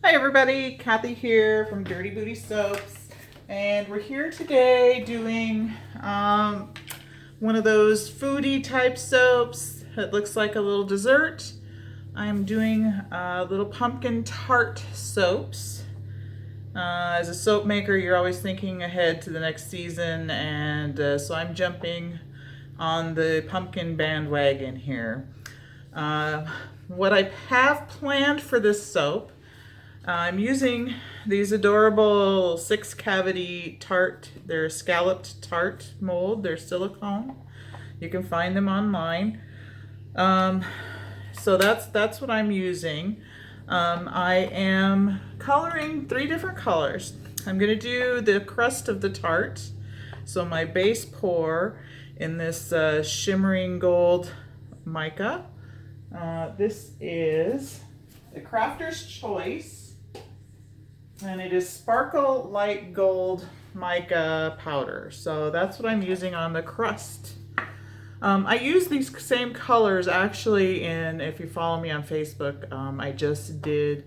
Hi everybody, Kathy here from Dirty Booty Soaps, and we're here today doing one of those foodie type soaps. It looks like a little dessert. I'm doing little pumpkin tart soaps. As a soap maker, you're always thinking ahead to the next season, and so I'm jumping on the pumpkin bandwagon here. What I have planned for this soap, I'm using these adorable 6-cavity tart. They're a scalloped tart mold. They're silicone. You can find them online. So that's what I'm using. I am coloring 3 different colors. I'm going to do the crust of the tart. So my base pour in this shimmering gold mica. This is the Crafter's Choice. And it is Sparkle Light Gold Mica Powder. So that's what I'm using on the crust. I use these same colors actually in, if you follow me on Facebook, I just did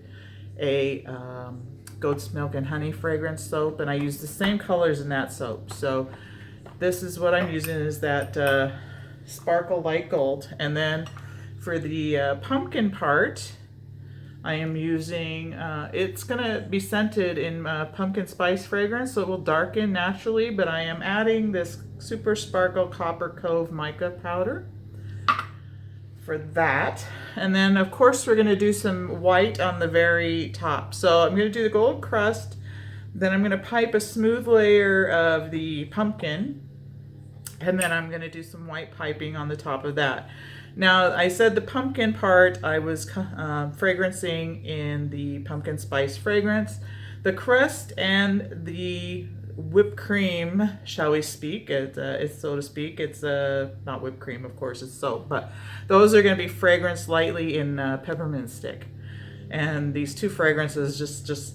a goat's milk and honey fragrance soap, and I used the same colors in that soap. So this is what I'm using, is that Sparkle Light Gold. And then for the pumpkin part, I am using, it's going to be scented in pumpkin spice fragrance, so it will darken naturally, but I am adding this Super Sparkle Copper Cove Mica Powder for that. And then, of course, we're going to do some white on the very top. So I'm going to do the gold crust, then I'm going to pipe a smooth layer of the pumpkin, and then I'm going to do some white piping on the top of that. Now, I said the pumpkin part I was fragrancing in the pumpkin spice fragrance. The crust and the whipped cream, shall we speak, it's so to speak. It's not whipped cream, of course, it's soap, but those are going to be fragranced lightly in peppermint stick. And these 2 fragrances just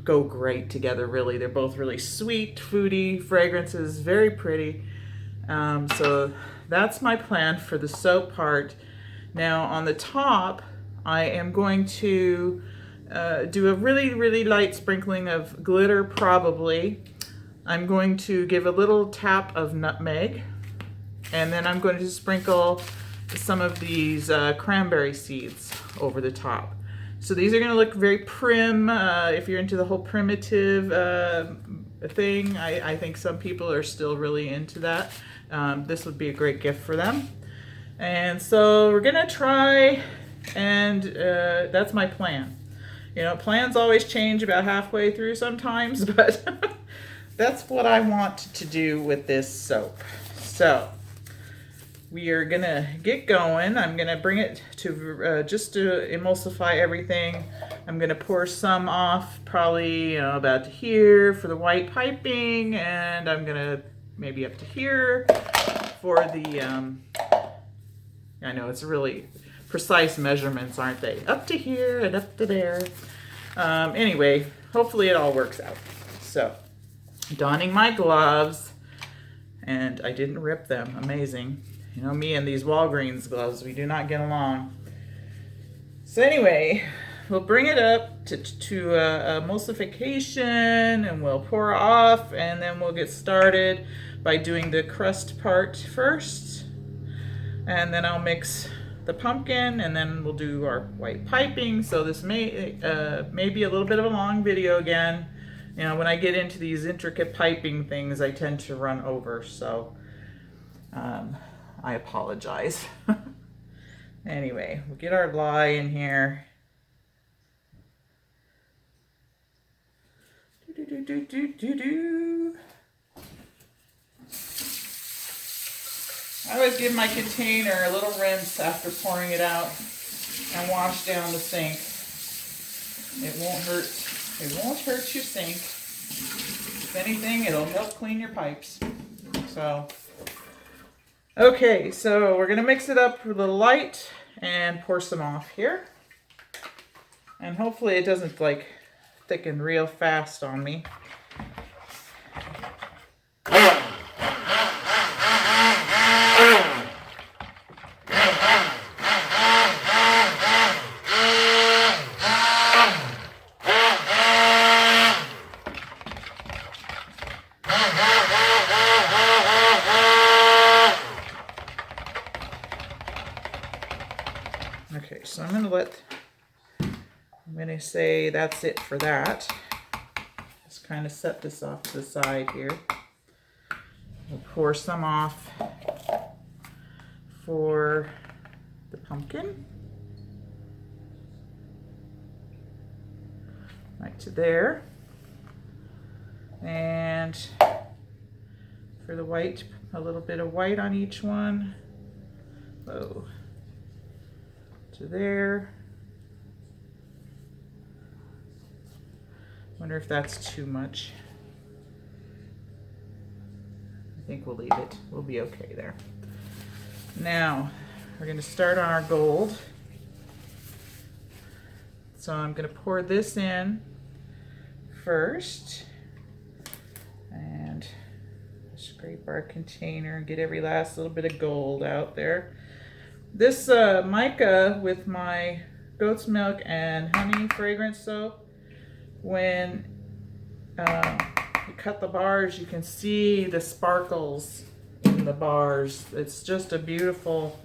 go great together, really. They're both really sweet, foodie fragrances, very pretty. So that's my plan for the soap part. Now on the top, I am going to do a really light sprinkling of glitter, probably. I'm going to give a little tap of nutmeg, and then I'm going to sprinkle some of these cranberry seeds over the top. So these are going to look very prim. If you're into the whole primitive thing, I think some people are still really into that. This would be a great gift for them. And so we're gonna try, and that's my plan. You know, plans always change about halfway through sometimes, but that's what I want to do with this soap. So we are gonna get going. I'm gonna bring it to just to emulsify everything. I'm gonna pour some off, probably about here for the white piping, and I'm gonna maybe up to here for the I know it's really precise measurements, aren't they? Up to here and up to there. Anyway, hopefully it all works out. So, donning my gloves, and I didn't rip them. Amazing. You know, me and these Walgreens gloves, we do not get along. So anyway, we'll bring it up to emulsification, and we'll pour off, and then we'll get started by doing the crust part first. And then I'll mix the pumpkin, and then we'll do our white piping. So this may be a little bit of a long video again. You know, when I get into these intricate piping things, I tend to run over, so I apologize. Anyway, we'll get our lye in here. I always give my container a little rinse after pouring it out and wash down the sink. It won't hurt. It won't hurt your sink. If anything, it'll help clean your pipes. So, okay, so we're gonna mix it up with a little light and pour some off here. And hopefully it doesn't like thicken real fast on me. I'm going to say that's it for that. Just kind of set this off to the side here. We'll pour some off for the pumpkin. Right to there. And for the white, a little bit of white on each one. Whoa. To there. Wonder if that's too much. I think we'll leave it. We'll be okay there. Now, we're going to start on our gold. So I'm going to pour this in first. And scrape our container and get every last little bit of gold out there. This mica with my goat's milk and honey fragrance soap, when you cut the bars, you can see the sparkles in the bars. It's just a beautiful,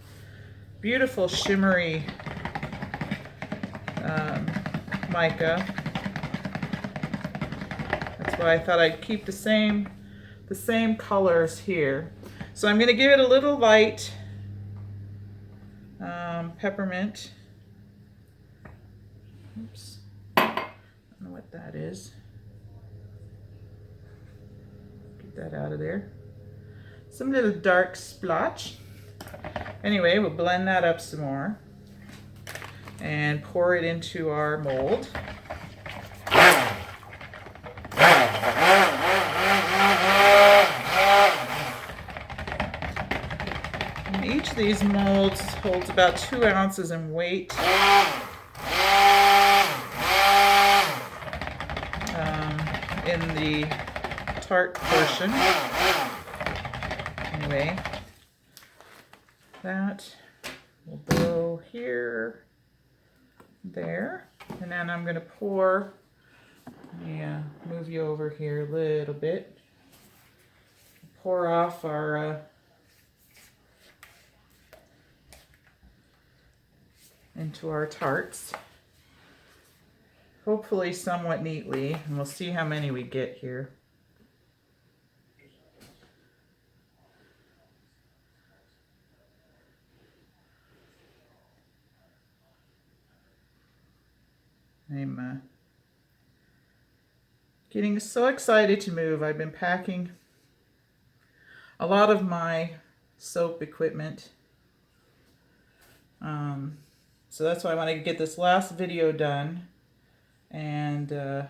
beautiful shimmery mica. That's why I thought I'd keep the same colors here. So I'm going to give it a little light peppermint. Oops. I don't know what that is. Get that out of there. Some little dark splotch. Anyway, we'll blend that up some more and pour it into our mold. And each of these molds holds about 2 ounces in weight. In the tart portion. Anyway, that will go here, there, and then I'm going to pour, move you over here a little bit, pour off our into our tarts. Hopefully somewhat neatly, and we'll see how many we get here. I'm getting so excited to move. I've been packing a lot of my soap equipment. So that's why I wanted to get this last video done. And so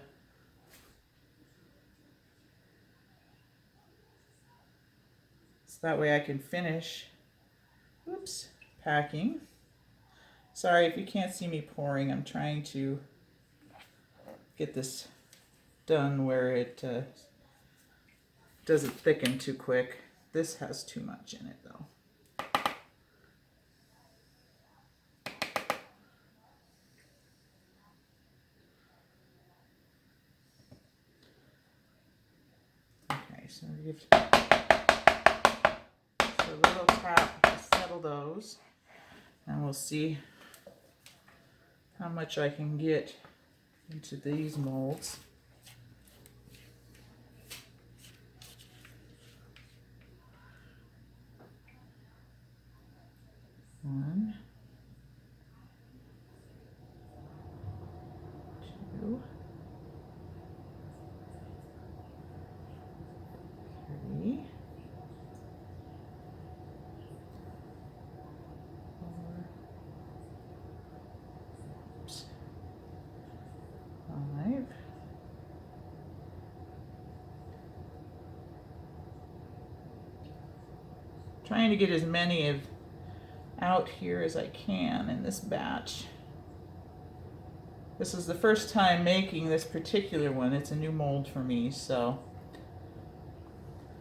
that way I can finish, packing. Sorry if you can't see me pouring. I'm trying to get this done where it doesn't thicken too quick. This has too much in it though. So give a little tap to settle those, and we'll see how much I can get into these molds. One, two, three, 4, 5. Trying to get as many of out here as I can in this batch. This is the first time making this particular one. It's a new mold for me, so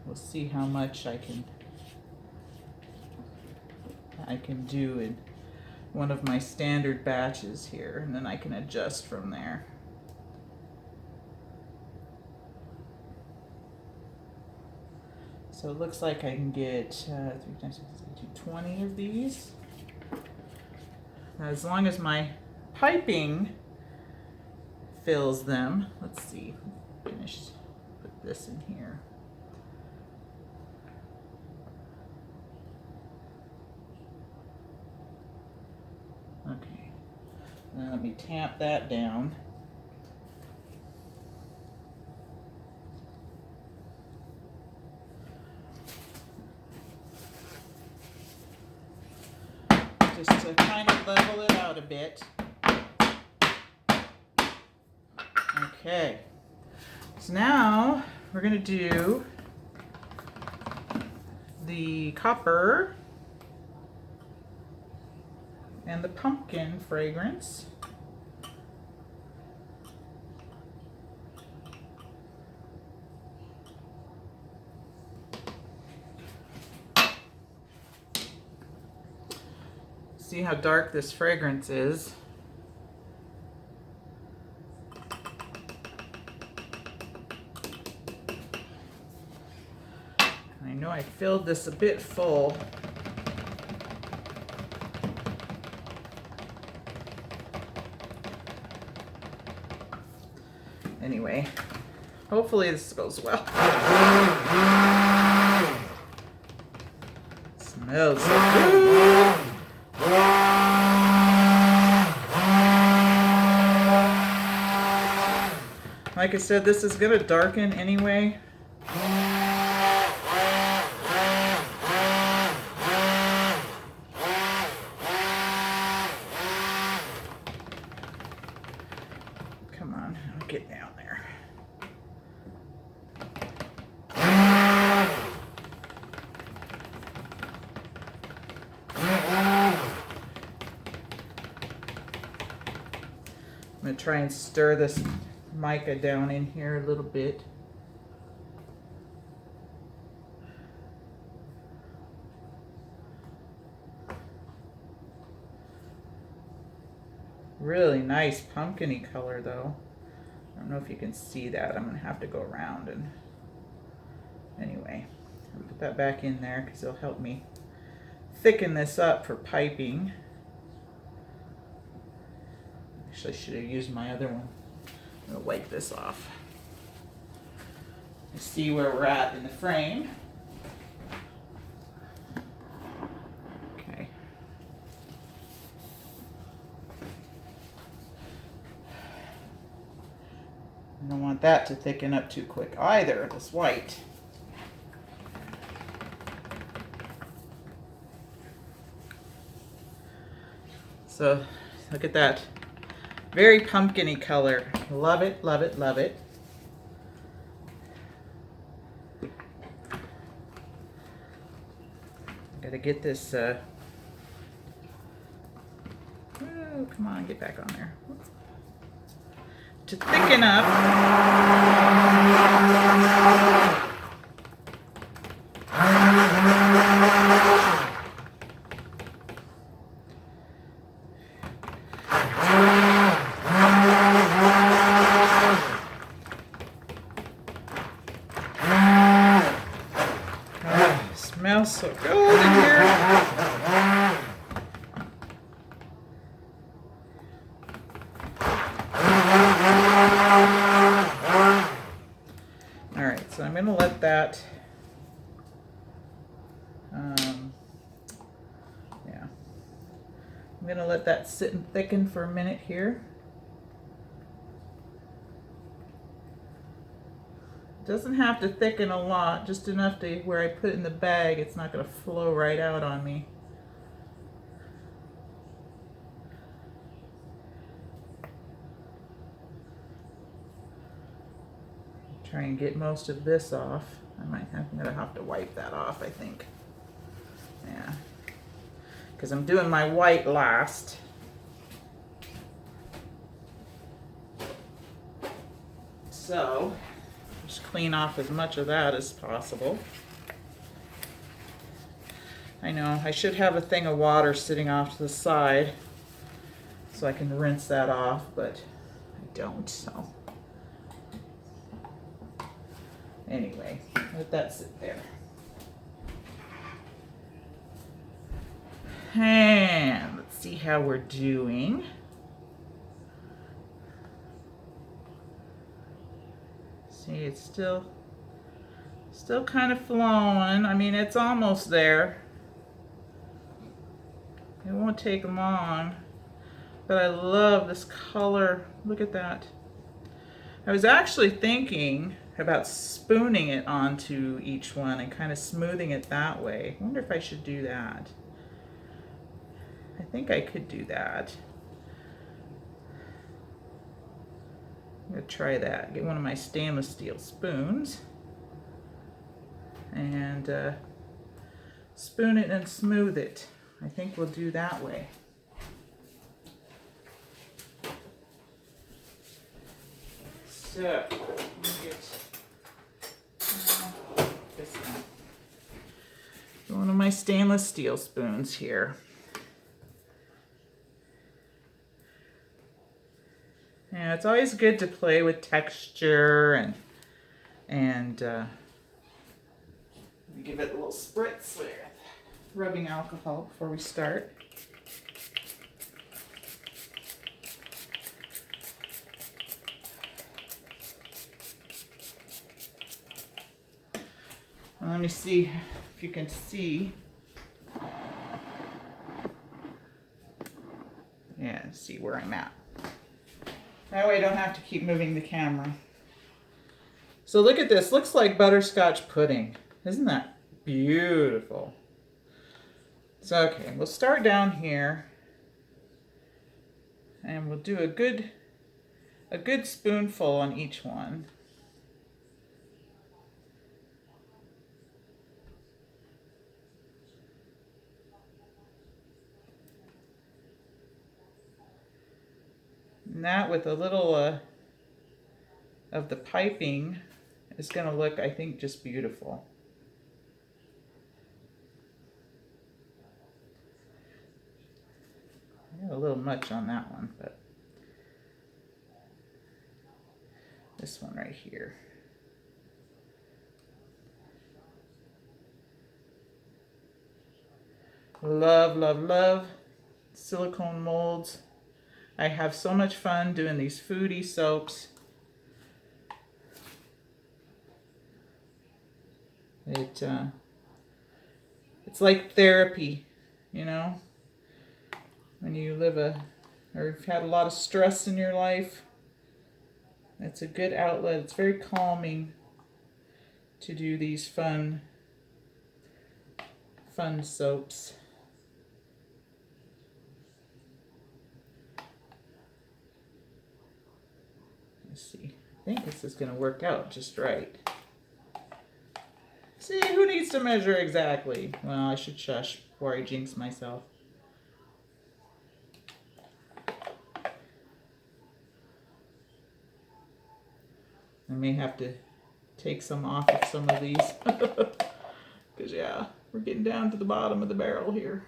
we'll see how much I can do in one of my standard batches here, and then I can adjust from there. So it looks like I can get 3 times 20 of these. As long as my piping fills them. Let's see, finish, put this in here. Okay, now let me tamp that down. Just to kind of level it out a bit. Okay, so now we're going to do the copper and the pumpkin fragrance. See how dark this fragrance is. I know I filled this a bit full. Anyway, hopefully this goes well. Smells so good. Like I said, this is going to darken anyway. Come on, I'll get down there. I'm going to try and stir this mica down in here a little bit. Really nice pumpkin-y color though. I don't know if you can see that. I'm going to have to go around and anyway, I'll put that back in there because it'll help me thicken this up for piping. Actually, I should have used my other one. I'm going to wipe this off. See where we're at in the frame. Okay. I don't want that to thicken up too quick either, this white. So, look at that. Very pumpkin-y color. Love it, love it, love it. Gotta get this, oh, come on, get back on there. To thicken up. Smells so good in here. All right, so I'm going to let that, yeah, I'm going to let that sit and thicken for a minute here. Doesn't have to thicken a lot, just enough to where I put it in the bag, it's not going to flow right out on me. Try and get most of this off. I'm going to have to wipe that off, I think. Yeah. Because I'm doing my white last. So, just clean off as much of that as possible. I know, I should have a thing of water sitting off to the side so I can rinse that off, but I don't, so. Anyway, let that sit there. And let's see how we're doing. See, it's still kind of flowing. I mean, it's almost there. It won't take long. But I love this color. Look at that. I was actually thinking about spooning it onto each one and kind of smoothing it that way. I wonder if I should do that. I think I could do that. I'm going to try that. Get one of my stainless steel spoons and spoon it and smooth it. I think we'll do that way. So, let me get this one of my stainless steel spoons here. Yeah, it's always good to play with texture and give it a little spritz with rubbing alcohol before we start. Let me see if you can see. Yeah, see where I'm at. That way I don't have to keep moving the camera. So look at this. Looks like butterscotch pudding. Isn't that beautiful? So okay, we'll start down here. And we'll do a good spoonful on each one. And that with a little of the piping is going to look, I think, just beautiful. I got a little much on that one, but this one right here. Love, love, love silicone molds. I have so much fun doing these foodie soaps. It's like therapy, you know? When you live or you've had a lot of stress in your life, it's a good outlet. It's very calming to do these fun soaps. Let's see. I think this is going to work out just right. See, who needs to measure exactly? Well, I should shush before I jinx myself. I may have to take some off of some of these. Because, yeah, we're getting down to the bottom of the barrel here.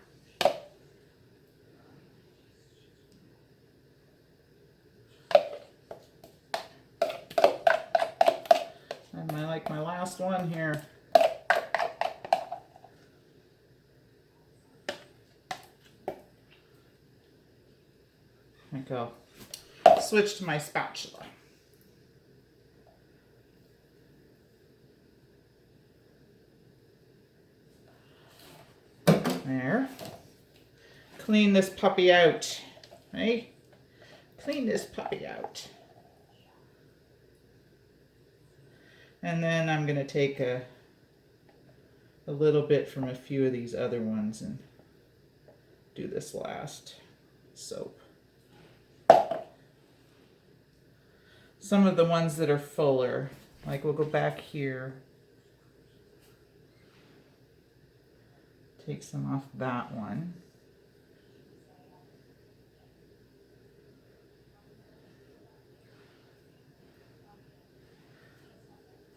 And I like my last one here. There we go. Switch to my spatula. There. Clean this puppy out, right? Clean this puppy out. And then I'm going to take a little bit from a few of these other ones and do this last soap. Some of the ones that are fuller, like we'll go back here. Take some off that one.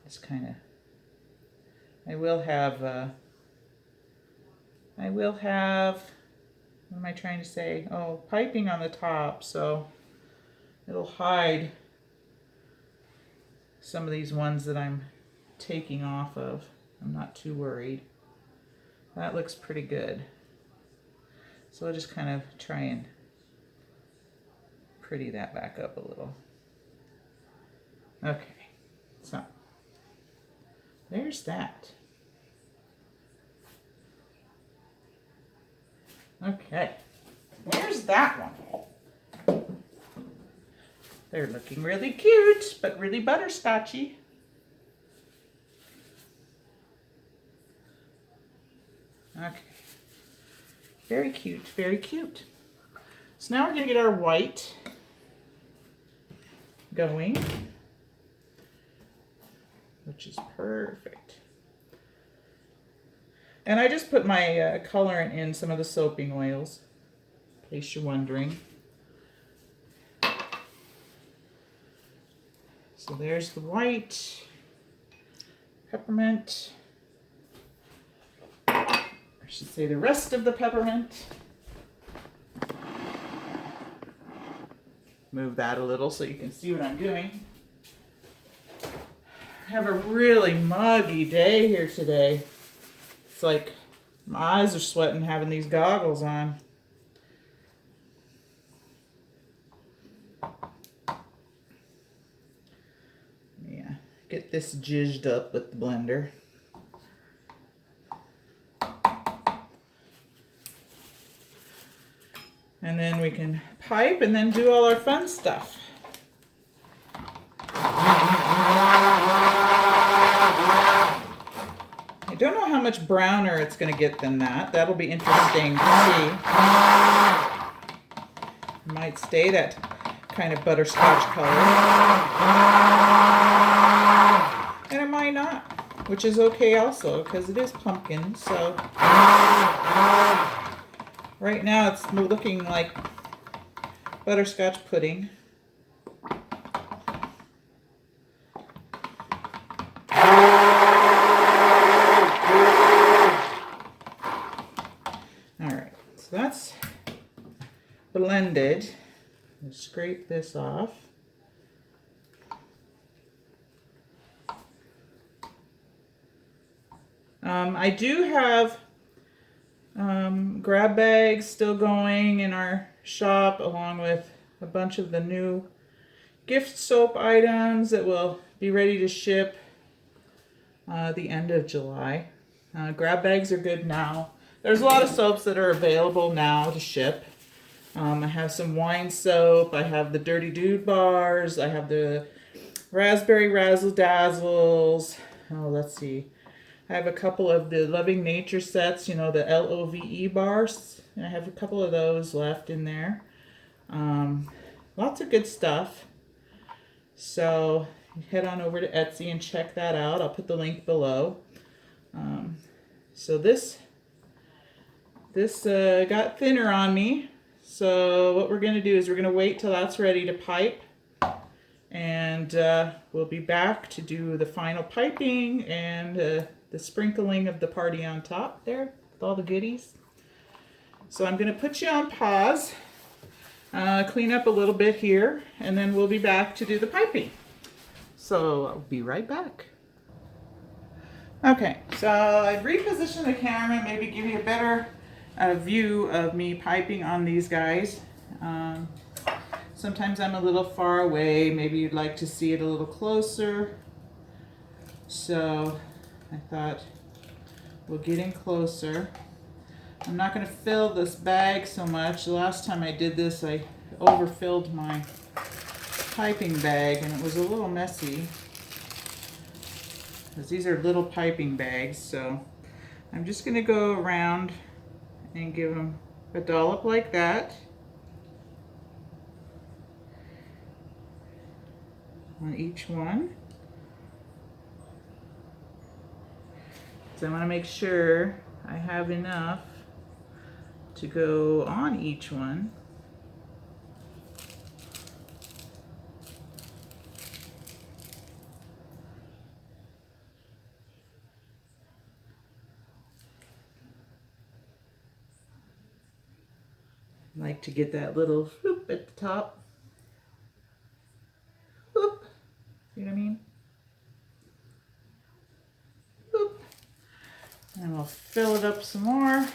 Just kind of, I will have, what am I trying to say? Oh, piping on the top, so it'll hide some of these ones that I'm taking off of. I'm not too worried. That looks pretty good. So I'll just kind of try and pretty that back up a little. Okay, so There's that. Okay, there's that one. They're looking really cute, but really butterscotchy. Okay, very cute, very cute. So now we're gonna get our white going, which is perfect. And I just put my colorant in some of the soaping oils, in case you're wondering. So there's the white, peppermint, I should say the rest of the peppermint. Move that a little so you can see what I'm doing. I have a really muggy day here today. It's like my eyes are sweating having these goggles on. Yeah, get this jizzed up with the blender. And then we can pipe and then do all our fun stuff. I don't know how much browner it's going to get than that. That'll be interesting to see. It might stay that kind of butterscotch color. And it might not, which is okay also because it is pumpkin. So right now it's looking like butterscotch pudding. Alright, so that's blended. Let's scrape this off. I do have grab bags still going in our shop, along with a bunch of the new gift soap items that will be ready to ship the end of July. Grab bags are good now. There's a lot of soaps that are available now to ship. I have some wine soap, I have the Dirty Dude bars, I have the Raspberry Razzle Dazzles. Oh, let's see. I have a couple of the Loving Nature sets, you know, the LOVE bars. And I have a couple of those left in there. Lots of good stuff. So head on over to Etsy and check that out. I'll put the link below. So this got thinner on me. So what we're going to do is we're going to wait till that's ready to pipe. And we'll be back to do the final piping and the sprinkling of the party on top there with all the goodies. So I'm going to put you on pause, clean up a little bit here, and then we'll be back to do the piping. So I'll be right back. Okay, so I've repositioned the camera, maybe give you a better view of me piping on these guys. Sometimes I'm a little far away, maybe you'd like to see it a little closer. So I thought we'll get in closer. I'm not going to fill this bag so much. The last time I did this, I overfilled my piping bag and it was a little messy. Because these are little piping bags, so I'm just going to go around and give them a dollop like that on each one. So I want to make sure I have enough to go on each one. I like to get that little whoop at the top. Whoop. See what I mean? Whoop. And we'll fill it up some more.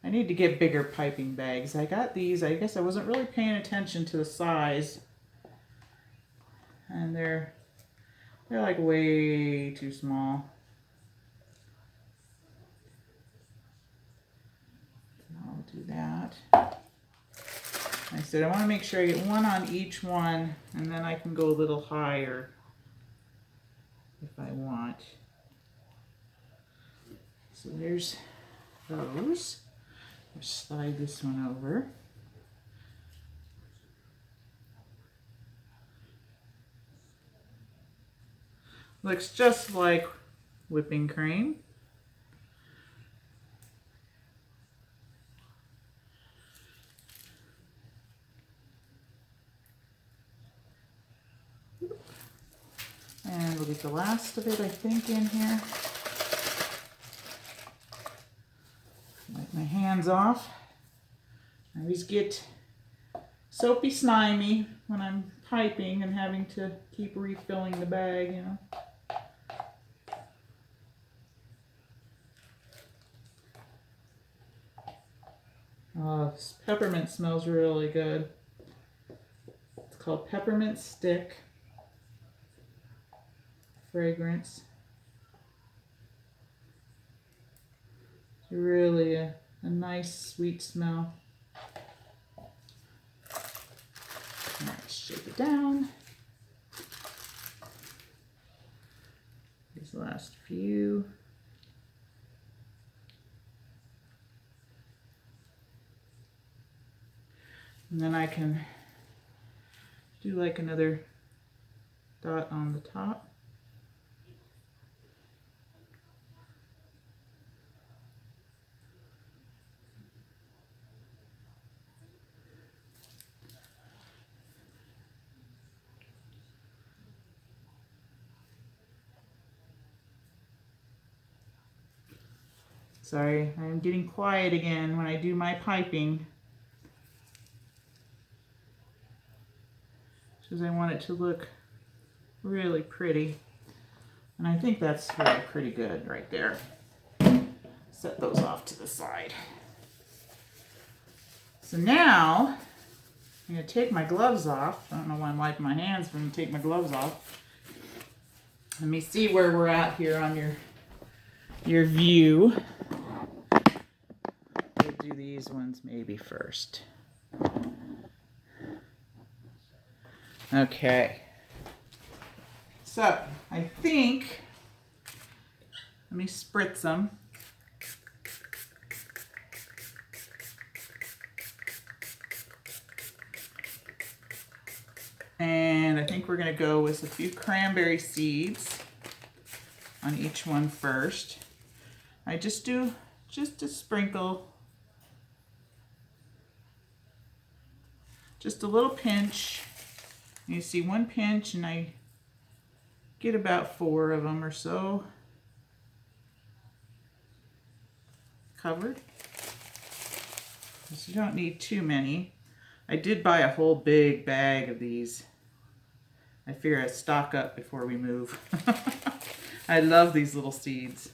I need to get bigger piping bags. I got these. I guess I wasn't really paying attention to the size and they're like way too small. I'll do that. I said I want to make sure I get one on each one, and then I can go a little higher if I want. So there's those. Just slide this one over. Looks just like whipping cream. And we'll get the last of it, I think, in here. Wipe my hands off. I always get soapy slimy when I'm piping and having to keep refilling the bag, you know. Oh, this peppermint smells really good. It's called Peppermint Stick fragrance. It's really a nice sweet smell. All right, shake it down. These last few. And then I can do like another dot on the top. Sorry, I'm getting quiet again when I do my piping, because I want it to look really pretty. And I think that's really pretty good right there. Set those off to the side. So now I'm going to take my gloves off. I don't know why I'm wiping my hands when I take my gloves off. Let me see where we're at here on your view. We'll do these ones maybe first. Okay. So I think, let me spritz them. And I think we're going to go with a few cranberry seeds on each one first. I just do just a sprinkle, just a little pinch. You see one pinch, and I get about 4 of them or so covered. So you don't need too many. I did buy a whole big bag of these. I figure I'd stock up before we move. I love these little seeds.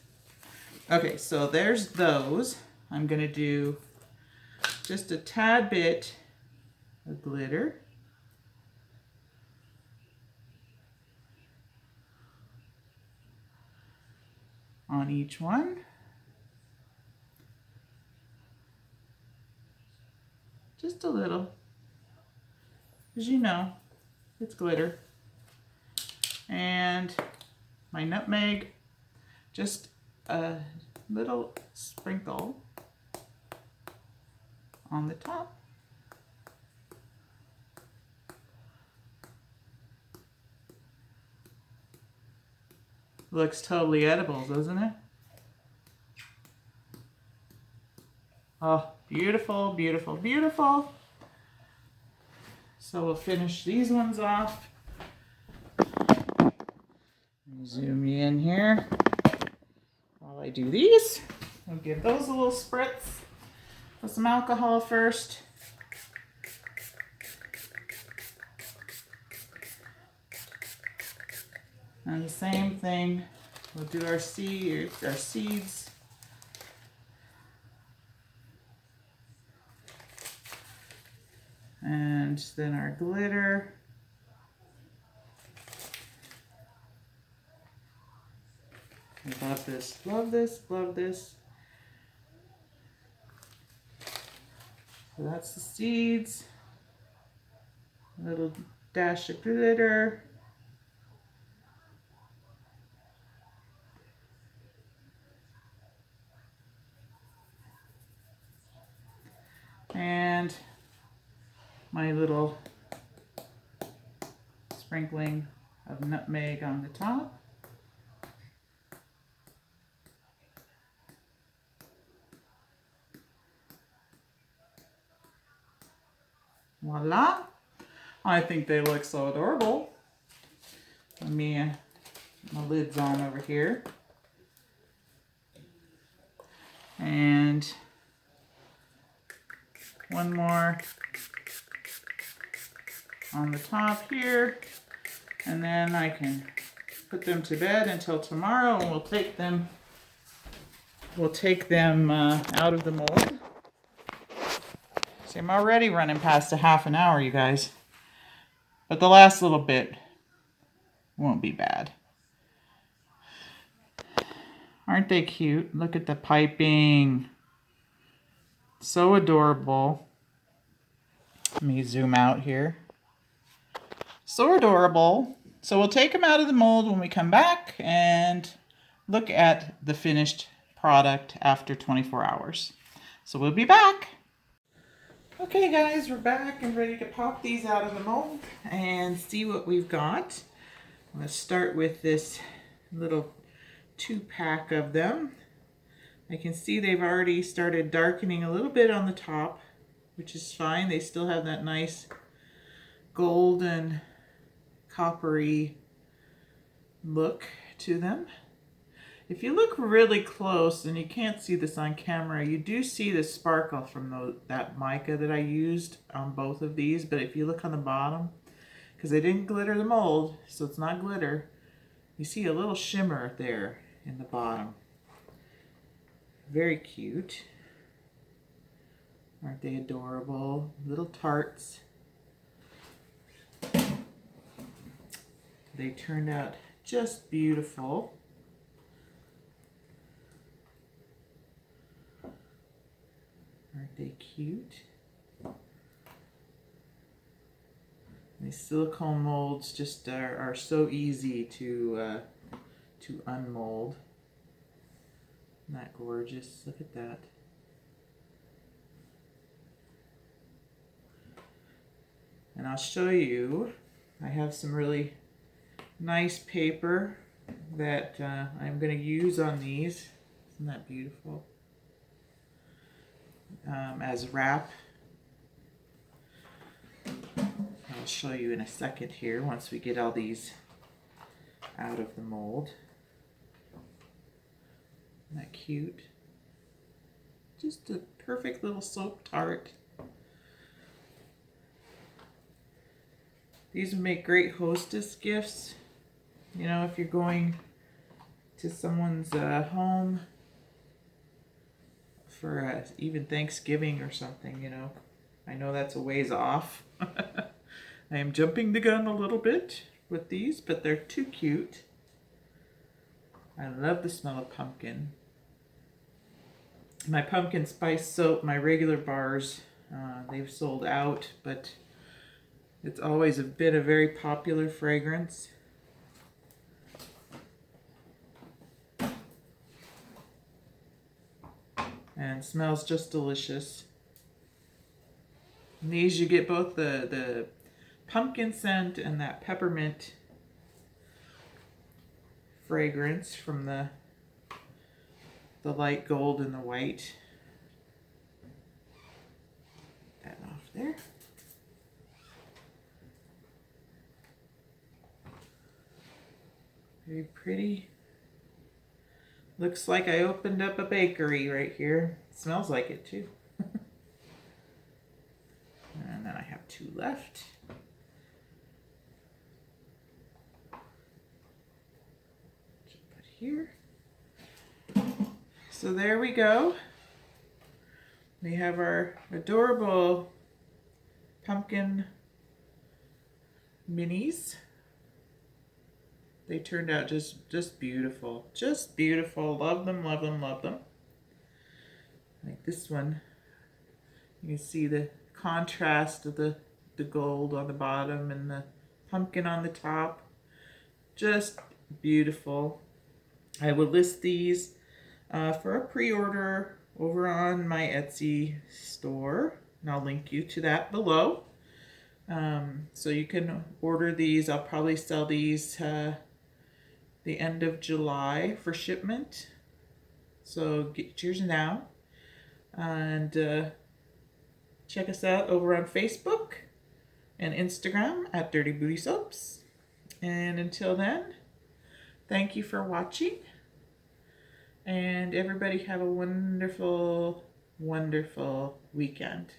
Okay, so there's those. I'm gonna do just a tad bit of glitter. On each one. Just a little. As you know, it's glitter. And my nutmeg, just a little sprinkle on the top. Looks totally edible, doesn't it? Oh, beautiful, beautiful, beautiful. So we'll finish these ones off. Zoom you in here while I do these. I'll give those a little spritz with some alcohol first. And the same thing, we'll do our seeds. And then our glitter. I love this, love this, love this. So that's the seeds. A little dash of glitter. And my little sprinkling of nutmeg on the top. Voila! I think they look so adorable. Let me, my lid's on over here. And one more on the top here. And then I can put them to bed until tomorrow, and we'll take them out of the mold. See, I'm already running past a half an hour, you guys. But the last little bit won't be bad. Aren't they cute? Look at the piping. So adorable. Let me zoom out here. So adorable. So we'll take them out of the mold when we come back and look at the finished product after 24 hours. So we'll be back. Okay guys, we're back and ready to pop these out of the mold and see what we've got. Let's start with this little 2-pack of them. I can see they've already started darkening a little bit on the top, which is fine. They still have that nice golden coppery look to them. If you look really close, and you can't see this on camera, you do see the sparkle from that mica that I used on both of these. But if you look on the bottom, because they didn't glitter the mold, so it's not glitter, you see a little shimmer there in the bottom. Very cute. Aren't they adorable? Little tarts. They turned out just beautiful. Aren't they cute? These silicone molds just are so easy to unmold. Isn't that gorgeous? Look at that. And I'll show you, I have some really nice paper that I'm going to use on these. Isn't that beautiful? As wrap. I'll show you in a second here once we get all these out of the mold. Isn't that cute? Just a perfect little soap tart. These would make great hostess gifts. You know, if you're going to someone's home for even Thanksgiving or something, you know. I know that's a ways off. I am jumping the gun a little bit with these, but they're too cute. I love the smell of pumpkin. My pumpkin spice soap, my regular bars, they've sold out, but it's always been a very popular fragrance. And smells just delicious. And these you get both the pumpkin scent and that peppermint fragrance from the light gold and the white. That off there. Very pretty. Looks like I opened up a bakery right here. It smells like it too. And then I have 2 left. Put here. So there we go. We have our adorable pumpkin minis. They turned out just beautiful. Just beautiful. Love them, love them, love them. Like this one. You can see the contrast of the gold on the bottom and the pumpkin on the top. Just beautiful. I will list these for a pre-order over on my Etsy store, and I'll link you to that below. So you can order these. I'll probably sell these the end of July for shipment. So get yours now. And check us out over on Facebook and Instagram at Dirty Booty Soaps. And until then, thank you for watching. And everybody have a wonderful, wonderful weekend.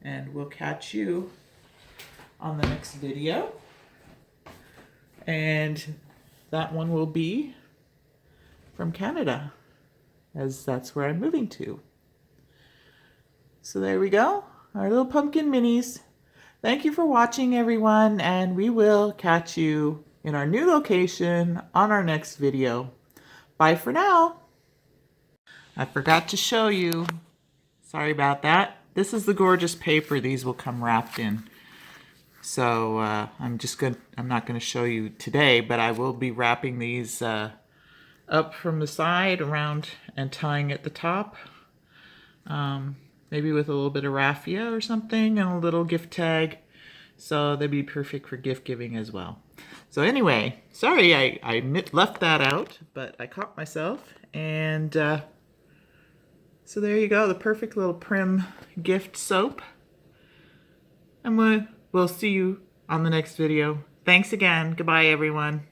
And we'll catch you on the next video. And that one will be from Canada, as that's where I'm moving to. So there we go, our little pumpkin minis. Thank you for watching, everyone, and we will catch you in our new location on our next video. Bye for now. I forgot to show you. Sorry about that. This is the gorgeous paper these will come wrapped in. So I'm not going to show you today, but I will be wrapping these up from the side around and tying at the top. Maybe with a little bit of raffia or something and a little gift tag. So they'd be perfect for gift giving as well. So anyway, sorry I left that out, but I caught myself. And so there you go, the perfect little prim gift soap. And we'll see you on the next video. Thanks again. Goodbye, everyone.